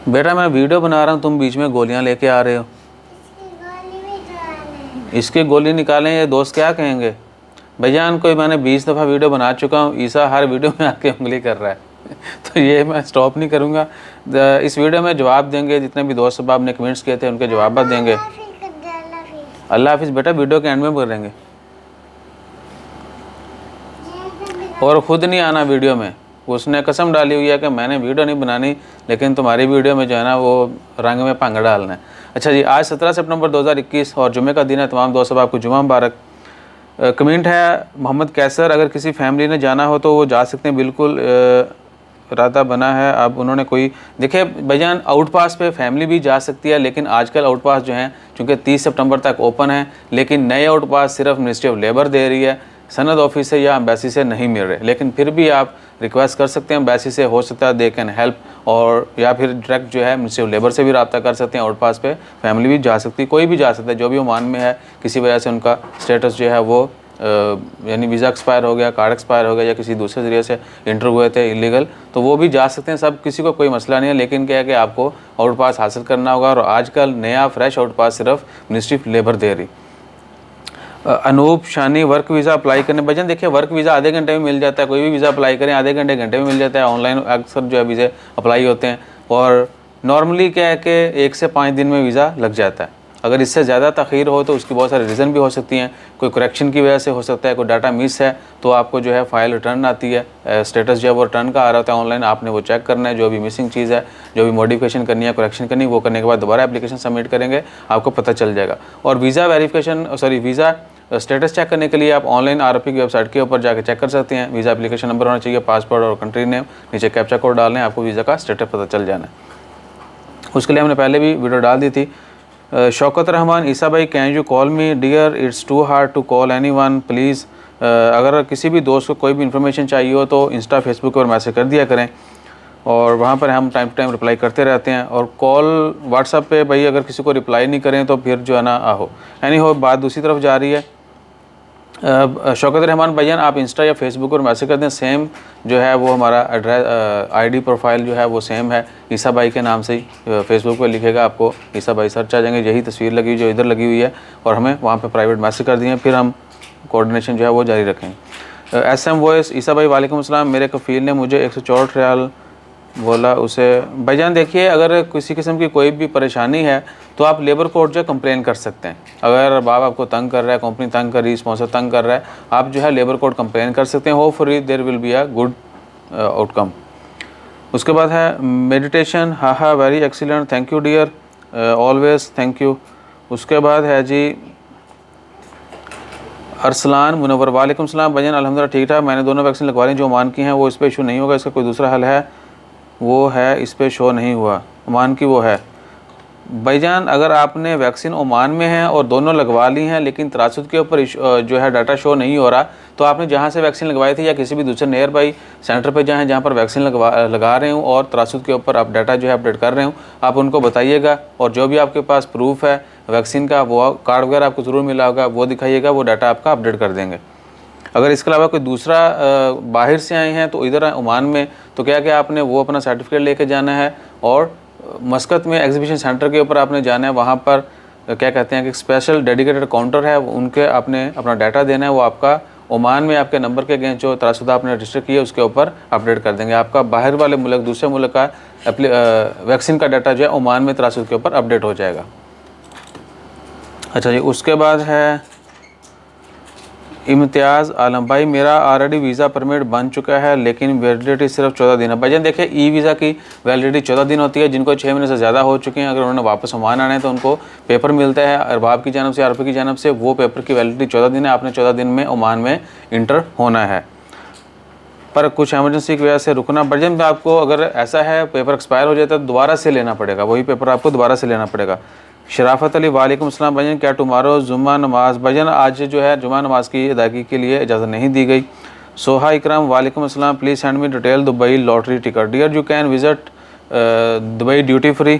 बेटा मैं वीडियो बना रहा हूँ, तुम बीच में गोलियाँ लेके आ रहे हो। इसकी गोली निकालें, ये दोस्त क्या कहेंगे। भैया कोई मैंने 20 दफ़ा वीडियो बना चुका हूँ, ईसा हर वीडियो में आके उंगली कर रहा है तो ये मैं स्टॉप नहीं करूँगा। इस वीडियो में जवाब देंगे, जितने भी दोस्त साहब ने कमेंट्स किए थे उनके जवाब देंगे। अल्लाह हाफिज़ बेटा, वीडियो के एंड में बोलेंगे। और ख़ुद नहीं आना वीडियो में, उसने कसम डाली हुई है कि मैंने वीडियो नहीं बनानी, लेकिन तुम्हारी वीडियो में जो है ना वो रंग में भंग डालना है। अच्छा जी, आज 17 सितंबर 2021 और जुमे का दिन है। तमाम दोस्त साहब आपको जुमा मुबारक। कमेंट है मोहम्मद कैसर, अगर किसी फैमिली ने जाना हो तो वो जा सकते हैं, बिल्कुल इरादा बना है। अब उन्होंने कोई देखिए भाईजान, आउट पास पे फैमिली भी जा सकती है, लेकिन आजकल आउट पास जो हैं चूँकि 30 सितंबर तक ओपन है, लेकिन नए आउट पास सिर्फ मिनिस्ट्री ऑफ लेबर दे रही है, सनद ऑफिस से या एम्बेसी से नहीं मिल रहे। लेकिन फिर भी आप रिक्वेस्ट कर सकते हैं एम्बेसी से, हो सकता है दे कैन हेल्प, और या फिर डायरेक्ट जो है मिनिस्ट्री ऑफ लेबर से भी रब्ता कर सकते हैं। आउट पास पे फैमिली भी जा सकती है, कोई भी जा सकता है जो भी ओमान में है, किसी वजह से उनका स्टेटस जो है वो यानी वीज़ा एक्सपायर हो गया, कार्ड एक्सपायर हो गया, या किसी दूसरे ज़रिए से इंटर हुए थे इलीगल, तो वो भी जा सकते हैं। सब किसी को कोई मसला नहीं है, लेकिन क्या है कि आपको आउट पास हासिल करना होगा। और आजकल नया फ्रेश आउट पास सिर्फ मिनिस्ट्री ऑफ लेबर दे रही। अनूप शानी, वर्क वीज़ा अप्लाई करने, भजन देखिए वर्क वीज़ा आधे घंटे में मिल जाता है, कोई भी वीज़ा अप्लाई करें आधे घंटे में मिल जाता है। ऑनलाइन अक्सर जो है वीज़े अप्लाई होते हैं, और नॉर्मली क्या है कि 1 से 5 दिन में वीज़ा लग जाता है। अगर इससे ज़्यादा तख़ीर हो तो उसकी बहुत सारी रीज़न भी हो सकती हैं, कोई करेक्शन की वजह से हो सकता है, कोई डाटा मिस है तो आपको जो है फ़ाइल रिटर्न आती है, स्टेटस जो है वो रिटर्न का आ रहा होता है ऑनलाइन, आपने वो चेक करना है, जो भी मिसिंग चीज़ है, जो भी मॉडिफिकेशन करनी है, करेक्शन करनी है, वो करने के बाद दोबारा एप्लीकेशन सबमिट करेंगे, आपको पता चल जाएगा। और visa verification visa status check करने के लिए आप ऑनलाइन आरओपी की वेबसाइट के ऊपर जाकर चेक कर सकते हैं। वीज़ा एप्लीकेशन नंबर होना चाहिए, पासपोर्ट और कंट्री नेम, नीचे कैप्चा कोड डालना है, आपको वीज़ा का स्टेटस पता चल जाना है। उसके लिए हमने पहले भी वीडियो डाल दी थी। शौकत रहमान, ईसा भाई can you call me dear, it's too hard to call any one please. अगर किसी भी दोस्त को कोई भी इन्फॉर्मेशन चाहिए हो तो इंस्टा फेसबुक पर मैसेज कर दिया करें, और वहाँ पर हम टाइम टू टाइम रिप्लाई करते रहते हैं। और कॉल व्हाट्सअप पे भाई अगर किसी को रिप्लाई नहीं करें तो फिर जो है ना आहो यानी हो, बात दूसरी तरफ जा रही है। शौकत रहमान भैया, आप इंस्टा या फेसबुक पर मैसेज कर दें, सेम जो है वो हमारा एड्रेस आईडी प्रोफाइल जो है वो सेम है, ईसा भाई के नाम से ही फेसबुक पे लिखेगा, आपको ईसा भाई सर्च आ जाएंगे, यही तस्वीर लगी हुई जो इधर लगी हुई है, और हमें वहाँ पे प्राइवेट मैसेज कर दिए, फिर हम कोऑर्डिनेशन जो है वो जारी रखेंगे। SM वॉइस, ईसा भाई वालेकुम अस्सलाम, मेरे कफ़ील ने मुझे 164 रियाल बोला उसे। भाईजान देखिए, अगर किसी किस्म की कोई भी परेशानी है तो आप लेबर कोर्ट जो कंप्लेन कर सकते हैं। अगर बाप आपको तंग कर रहा है, कंपनी तंग कर रही है, स्पॉन्सर तंग कर रहा है, आप जो है लेबर कोर्ट कंप्लेन कर सकते हैं। Hopefully there will be a good outcome. उसके बाद है मेडिटेशन, हाँ very excellent, thank you dear, always thank you. उसके बाद है जी अरसलान मुनव्वर, वालेकुम सलाम भजन, अल्हम्दुलिल्लाह ठीक ठाक, मैंने दोनों वैक्सीन लगवा ली जो ओमान की हैं, वो इस पर इशू नहीं होगा, इसका कोई दूसरा हल है? वो है इस पर शो नहीं हुआ, ओमान की वो है। भाईजान अगर आपने वैक्सीन ओमान में है और दोनों लगवा ली हैं, लेकिन तरासुद के ऊपर जो है डाटा शो नहीं हो रहा, तो आपने जहाँ से वैक्सीन लगवाई थी या किसी भी दूसरे नियर बाई सेंटर पे जाएँ जहाँ पर वैक्सीन लगा रहे हूँ और तरासुद के ऊपर आप डाटा जो है अपडेट कर रहे हूँ, आप उनको बताइएगा, और जो भी आपके पास प्रूफ है वैक्सीन का, वो कार्ड वगैरह आपको ज़रूर मिला होगा, वो दिखाइएगा, वो डाटा आपका अपडेट कर देंगे। अगर इसके अलावा कोई दूसरा बाहर से आए हैं तो इधर ओमान में, तो क्या क्या आपने वो अपना सर्टिफिकेट लेके जाना है, और मस्कत में एग्जीबिशन सेंटर के ऊपर आपने जाना है, वहाँ पर क्या कहते हैं कि स्पेशल डेडिकेटेड काउंटर है, उनके आपने अपना डाटा देना है, वो आपका ओमान में आपके नंबर के अगेंस्ट जो तरासुदा आपने रजिस्टर किया उसके ऊपर अपडेट कर देंगे। आपका बाहर वाले मुल्क, दूसरे मुल्क का वैक्सीन का डाटा जो है ओमान में तरासुद के ऊपर अपडेट हो जाएगा। अच्छा जी, उसके बाद है इम्तियाज़ आलम भाई, मेरा ऑलरेडी वीज़ा परमिट बन चुका है लेकिन वैलिडिटी सिर्फ 14 दिन है। भाईजान देखिए, ई वीज़ा की वैलिडिटी 14 दिन होती है, जिनको 6 महीने से ज़्यादा हो चुके हैं, अगर उन्होंने वापस ओमान आना है तो उनको पेपर मिलता है अरबाब की जानब से, आरपी की जानब से, वो पेपर की वैलिडिटी 14 दिन है, आपने 14 दिन में ओमान में इंटर होना है। पर कुछ एमरजेंसी की वजह से रुकना भाईजान, में आपको अगर ऐसा है पेपर एक्सपायर हो जाता है तो दोबारा से लेना पड़ेगा, वही पेपर आपको दोबारा से लेना पड़ेगा। शराफत अली, वालेकुम अस्सलाम भजन, क्या टुमारो जुम्मा नमाज? भजन आज जो है जुम्मा नमाज की अदायगी के लिए इजाज़त नहीं दी गई। सोहा इकराम, वालेकुम अस्सलाम, please send me detail Dubai lottery ticket, dear you can visit Dubai duty free.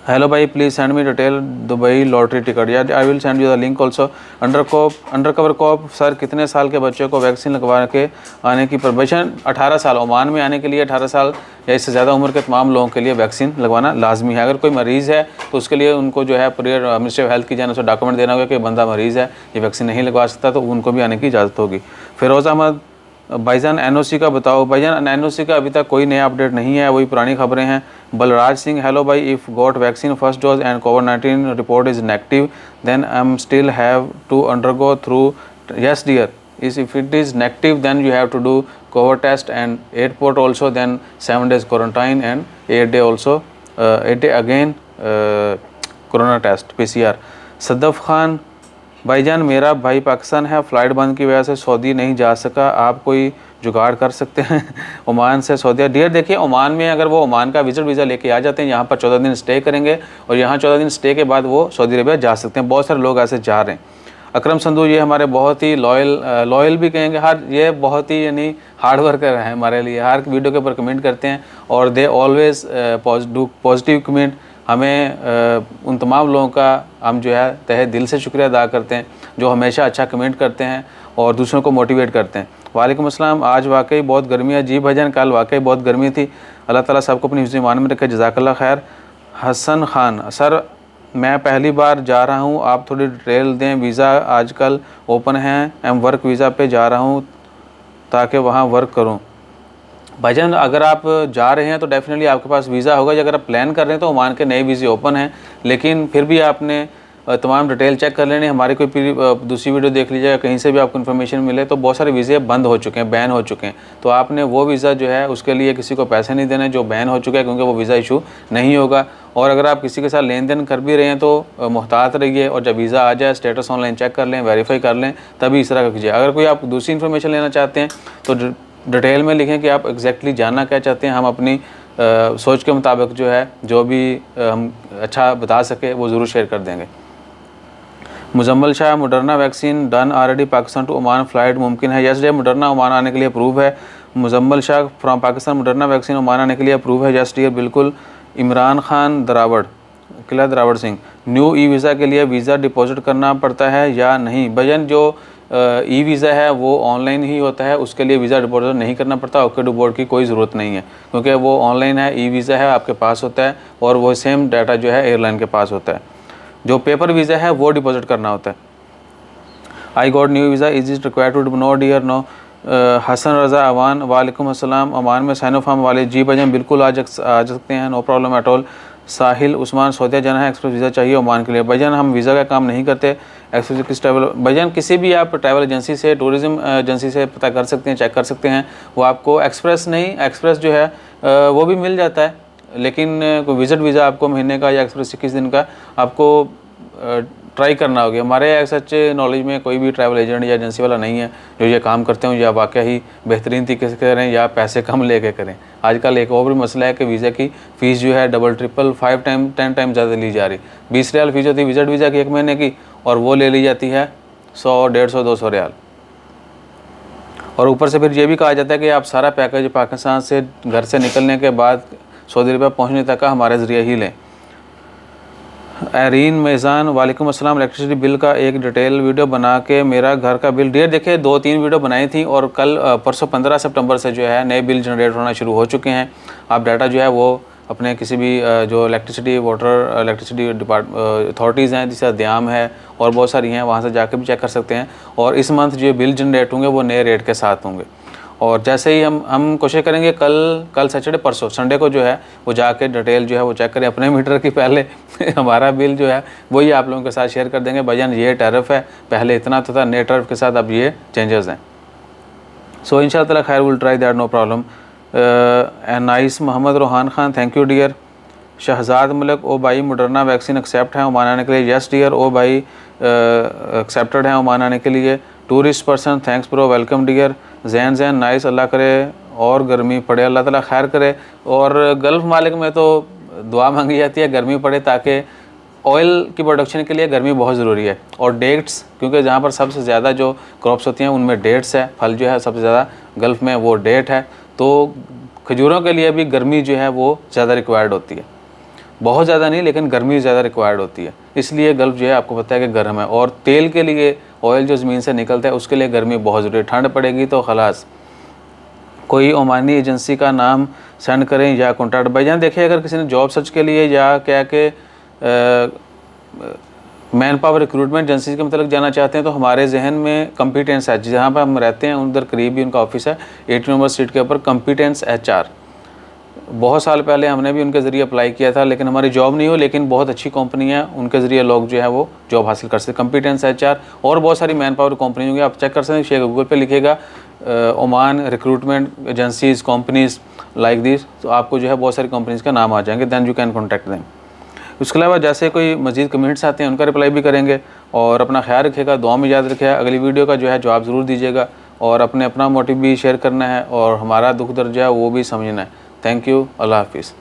Hello भाई, please send me detail Dubai lottery ticket. या I will send you the link also. Under cover cop sir, कितने साल के बच्चों को vaccine लगवा के आने की परमिशन? 18 साल। ओमान में आने के लिए 18 साल या इससे ज़्यादा उम्र के तमाम लोगों के लिए वैक्सीन लगवाना लाजमी है। अगर कोई मरीज़ है तो उसके लिए उनको जो है प्रियर मिनिस्ट्री ऑफ हेल्थ की जाने से डॉक्यूमेंट देना होगा कि बंदा मरीज़ है, ये वैक्सीन नहीं लगवा सकता, तो उनको भी आने की इजाज़त होगी। फिरोज़ अहमद, भाईजान एनओसी का बताओ। भाईजान एनओसी का अभी तक कोई नया अपडेट नहीं है, वही पुरानी खबरें हैं। बलराज सिंह, हेलो भाई, if got vaccine first dose and कोविड-19 report is negative then I am still have to undergo through? Yes dear, if it is negative then you have to do COVID test and airport also, then 7 days quarantine and 8 day also 8 day again corona test PCR। Sadaf Khan, भाईजान मेरा भाई पाकिस्तान है, flight बंद की वजह से Saudi नहीं जा सका, आप कोई जुगाड़ कर सकते हैं? ओमान से सऊदी। डियर देखिए, ओमान में अगर वो ओमान का विजिट वीज़ा लेके आ जाते हैं, यहाँ पर 14 दिन स्टे करेंगे और यहाँ 14 दिन स्टे के बाद वो सऊदी अरबिया जा सकते हैं। बहुत सारे लोग ऐसे जा रहे हैं। अकरम संधू, ये हमारे बहुत ही लॉयल भी कहेंगे, ये बहुत ही यानी हार्ड वर्कर हैं हमारे लिए, हर वीडियो के ऊपर कमेंट करते हैं और दे ऑलवेज़ पॉजिटिव कमेंट। हमें उन तमाम लोगों का हम जो है तहे दिल से शुक्रिया अदा करते हैं जो हमेशा अच्छा कमेंट करते हैं और दूसरों को मोटिवेट करते हैं। वालेकुम अस्सलाम, आज वाकई बहुत गर्मी है। जी भाईजान, कल वाकई बहुत गर्मी थी। अल्लाह ताला सबको अपनी हिफ्ज़ ईमान में रखे, जज़ाकल्लाह खैर। हसन खान, सर मैं पहली बार जा रहा हूँ, आप थोड़ी डिटेल दें। वीज़ा आजकल ओपन है, एम वर्क वीज़ा पे जा रहा हूँ ताकि वहाँ वर्क करूँ। भाईजान अगर आप जा रहे हैं तो डेफिनेटली आपके पास वीज़ा होगा। अगर आप प्लान कर रहे हैं तो ओमान के नए वीज़े ओपन हैं, लेकिन फिर भी आपने तमाम डिटेल चेक कर लेनी। हमारी कोई दूसरी वीडियो देख लीजिएगा, कहीं से भी आपको इन्फॉर्मेशन मिले तो बहुत सारे वीज़े बंद हो चुके हैं, बैन हो चुके हैं। तो आपने वो वीज़ा जो है उसके लिए किसी को पैसे नहीं देने जो बैन हो चुका है, क्योंकि वो वीज़ा इशू नहीं होगा। और अगर आप किसी के साथ लेन देन कर भी रहे हैं तो मुहतात रहिए और जब वीज़ा आ जाए स्टेटस ऑनलाइन चेक कर लें, वेरीफाई कर लें, तभी इस तरह का कीजिए। अगर कोई आप दूसरी इन्फॉर्मेशन लेना चाहते हैं तो डिटेल में लिखें कि आप एग्जैक्टली जानना क्या चाहते हैं। हम अपनी सोच के मुताबिक जो है जो भी हम अच्छा बता सके वो ज़रूर शेयर कर देंगे। Muzammil Shah, Moderna vaccine done already Pakistan to Oman flight मुमकिन है? यस डे, मॉडर्ना ओमान आने के लिए अप्रूव है। Muzammil Shah from Pakistan, Moderna vaccine Oman आने के लिए अप्रूव है। यस डियर, बिल्कुल। इमरान खान दरावड़, किला दरावड़ सिंह, न्यू ई वीज़ा के लिए वीज़ा डिपॉजिट करना पड़ता है या नहीं? भजन जो ई वीज़ा है वो ऑनलाइन ही होता है, उसके लिए वीज़ा डिपॉजिट नहीं करना पड़ता। ओके डू बोर्ड की कोई ज़रूरत नहीं है क्योंकि वो ऑनलाइन है, ई वीज़ा है आपके पास होता है और वो सेम डाटा जो है एयरलाइन के पास होता है। जो पेपर वीज़ा है वो डिपॉजिट करना होता है। I got new visa, is it required to know dear? No. Hasan Raza Awan, वालेकुम अस्सलाम, अमान में साइनोफार्म वाले? जी भाईजान बिल्कुल आ सकते हैं, no problem at all. Sahil Usman, Saudi जाना है, एक्सप्रेस वीज़ा चाहिए ओमान के लिए? भाईजान हम वीज़ा का काम नहीं करते, एक्सप्रेस किस ट्रैवल? भाईजान किसी भी आप ट्रैवल एजेंसी से, टूरिज़म एजेंसी से पता कर सकते हैं, चेक कर सकते हैं। वो आपको एक्सप्रेस नहीं, एक्सप्रेस जो है वो भी मिल जाता है, लेकिन कोई विज़िट वीज़ा आपको महीने का या एक्सप्रेस 21 दिन का आपको ट्राई करना होगा। हमारे सच्चे नॉलेज में कोई भी ट्रैवल एजेंट या एजेंसी वाला नहीं है जो ये काम करते हो या वाकई ही बेहतरीन तरीके से करें या पैसे कम लेके करें। आजकल एक और भी मसला है कि वीज़ा की फ़ीस जो है डबल ट्रिपल 10 टाइम ज़्यादा ली जा रही। 20 रियाल फ़ीस होती है विज़िट वीज़ा की 1 महीने की और वो ले ली जाती है 100, 150, 200 रियाल। और ऊपर से फिर ये भी कहा जाता है कि आप सारा पैकेज पाकिस्तान से घर से निकलने के बाद सऊदी अरबिया पहुँचने तक का हमारे ज़रिए ही लें। एरीन मेज़ान, वालेकुम अस्सलाम, इलेक्ट्रिसिटी बिल का एक डिटेल वीडियो बना के मेरा घर का बिल। डियर देखिए 2-3 वीडियो बनाई थी और कल परसों 15 सितंबर से जो है नए बिल जनरेट होना शुरू हो चुके हैं। आप डाटा जो है वो अपने किसी भी जो इलेक्ट्रिसिटी वाटर इलेक्ट्रिसिटी अथॉरिटीज़ हैं जैसे दयाम है और बहुत सारी हैं, वहाँ से जाकर भी चेक कर सकते हैं। और इस मंथ जो बिल जनरेट होंगे वो नए रेट के साथ होंगे। और जैसे ही हम कोशिश करेंगे कल सैटरडे परसों संडे को जो है वो जाके डिटेल जो है वो चेक करें अपने मीटर की पहले हमारा बिल जो है वही आप लोगों के साथ शेयर कर देंगे। भाईजान ये टैरिफ है, पहले इतना तो था, नए टैरिफ के साथ अब ये चेंजेस हैं। सो इंशाअल्लाह ताला खैर will try that, no problem. Nice Mohammad Rohan Khan, thank you dear. Shahzad Malik, oh भाई मॉडर्ना वैक्सीन एक्सेप्ट है ओमान आने के लिए? यस डियर, ओ भाई एक्सेप्टेड है ओमान आने के लिए। Tourist person, thanks bro, welcome dear. Jain nice, अल्लाह करे और गर्मी पड़े, अल्लाह ताला खैर करे। और गल्फ़ मालिक में तो दुआ मांगी जाती है गर्मी पड़े ताकि ऑयल की प्रोडक्शन के लिए गर्मी बहुत ज़रूरी है। और डेट्स, क्योंकि जहाँ पर सबसे ज़्यादा जो क्रॉप्स होती हैं उनमें डेट्स है, फल जो है सबसे ज़्यादा गल्फ़ में वो डेट है, तो खजूरों के लिए भी गर्मी जो है वो ज़्यादा रिक्वायर्ड होती है। बहुत ज़्यादा नहीं, लेकिन गर्मी ज़्यादा रिक्वायर्ड होती है, इसलिए गल्फ़ जो है आपको पता है कि गर्म है। और तेल के लिए ऑयल जो ज़मीन से निकलता है उसके लिए गर्मी बहुत ज़रूरी है। ठंड पड़ेगी तो खलास, कोई ओमानी एजेंसी का नाम सेंड करें या कॉन्टैक्ट। भाईजान देखिए, अगर किसी ने जॉब सर्च के लिए या क्या के मैन पावर रिक्रूटमेंट एजेंसी के मतलब जाना चाहते हैं तो हमारे जहन में कॉम्पिटेंस है, जहाँ पर हम रहते हैं उधर करीब ही उनका ऑफिस है, 80 नंबर स्ट्रीट के ऊपर, कॉम्पिटेंस HR। बहुत साल पहले हमने भी उनके ज़रिए अप्लाई किया था, लेकिन हमारी जॉब नहीं हो, लेकिन बहुत अच्छी कंपनी है, उनके ज़रिए लोग जो है वो जॉब हासिल कर सकते। कॉम्पिटेंस HR और बहुत सारी मैन पावर कंपनी होंगी, आप चेक कर सकते हैं। शेयर गूगल पे लिखेगा Oman recruitment agencies companies like this, तो आपको जो है बहुत सारी कंपनीज़ का नाम आ जाएंगे, then you can contact them. उसके अलावा जैसे कोई मज़ीद कमेंट्स आते हैं उनका रिप्लाई भी करेंगे। और अपना ख्याल रखिएगा, दुआ में याद रखिएगा। अगली वीडियो का जो है जवाब ज़रूर दीजिएगा और अपना मोटिव भी शेयर करना है और हमारा दुख दर्द जो है वो भी समझना है। थैंक यू, अल्लाह हाफिज़।